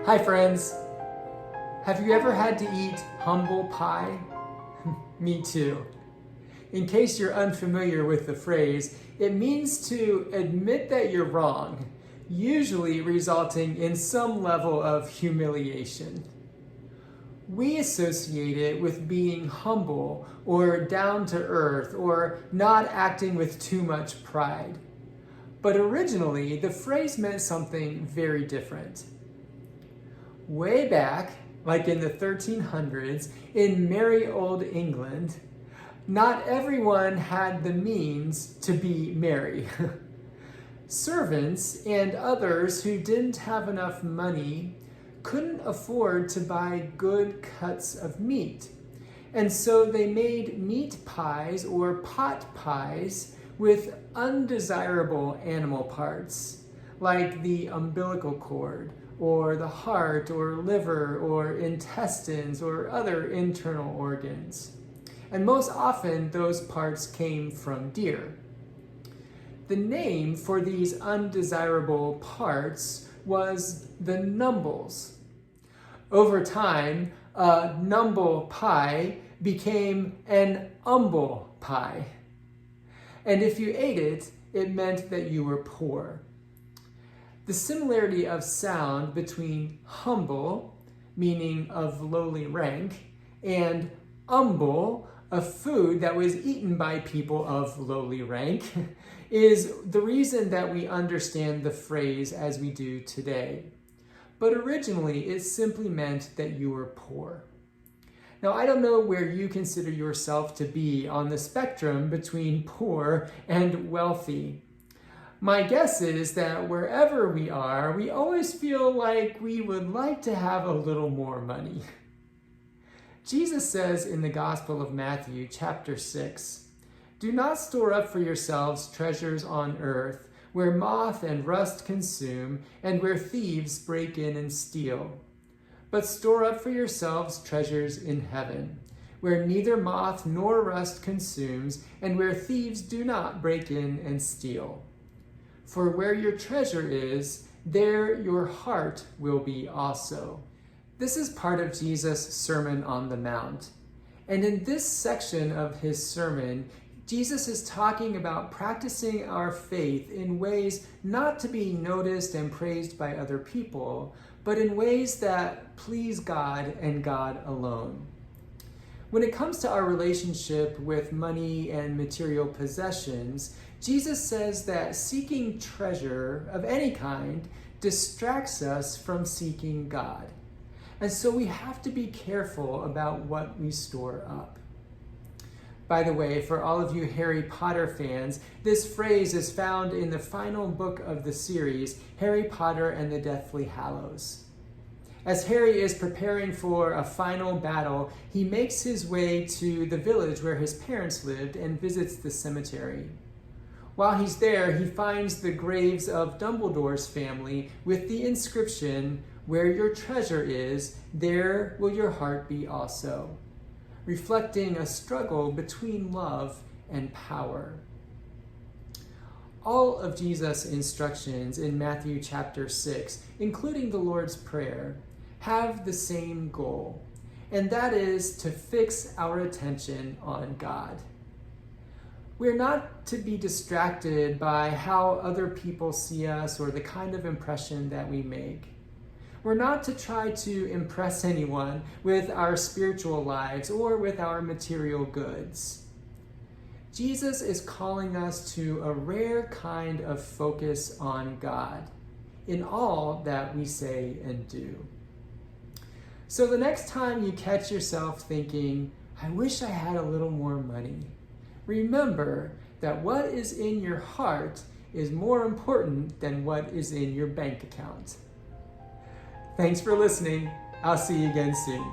Hi friends! Have you ever had to eat humble pie? Me too. In case you're unfamiliar with the phrase, it means to admit that you're wrong, usually resulting in some level of humiliation. We associate it with being humble or down to earth or not acting with too much pride. But originally, the phrase meant something very different. Way back, like in the 1300s, in merry old England, not everyone had the means to be merry. Servants and others who didn't have enough money couldn't afford to buy good cuts of meat. And so they made meat pies or pot pies with undesirable animal parts, like the umbilical cord, or the heart, or liver, or intestines, or other internal organs. And most often, those parts came from deer. The name for these undesirable parts was the numbles. Over time, a numble pie became an umble pie. And if you ate it, it meant that you were poor. The similarity of sound between humble, meaning of lowly rank, and umble, a food that was eaten by people of lowly rank, is the reason that we understand the phrase as we do today. But originally, it simply meant that you were poor. Now, I don't know where you consider yourself to be on the spectrum between poor and wealthy. My guess is that wherever we are, we always feel like we would like to have a little more money. Jesus says in the Gospel of Matthew, chapter 6, "Do not store up for yourselves treasures on earth, where moth and rust consume, and where thieves break in and steal. But store up for yourselves treasures in heaven, where neither moth nor rust consumes, and where thieves do not break in and steal. For where your treasure is, there your heart will be also." This is part of Jesus' Sermon on the Mount. And in this section of his sermon, Jesus is talking about practicing our faith in ways not to be noticed and praised by other people, but in ways that please God and God alone. When it comes to our relationship with money and material possessions, Jesus says that seeking treasure of any kind distracts us from seeking God. And so we have to be careful about what we store up. By the way, for all of you Harry Potter fans, this phrase is found in the final book of the series, Harry Potter and the Deathly Hallows. As Harry is preparing for a final battle, he makes his way to the village where his parents lived and visits the cemetery. While he's there, he finds the graves of Dumbledore's family with the inscription, "Where your treasure is, there will your heart be also," reflecting a struggle between love and power. All of Jesus' instructions in Matthew chapter 6, including the Lord's Prayer, have the same goal, and that is to fix our attention on God. We're not to be distracted by how other people see us or the kind of impression that we make. We're not to try to impress anyone with our spiritual lives or with our material goods. Jesus is calling us to a rare kind of focus on God in all that we say and do. So the next time you catch yourself thinking, "I wish I had a little more money," remember that what is in your heart is more important than what is in your bank account. Thanks for listening. I'll see you again soon.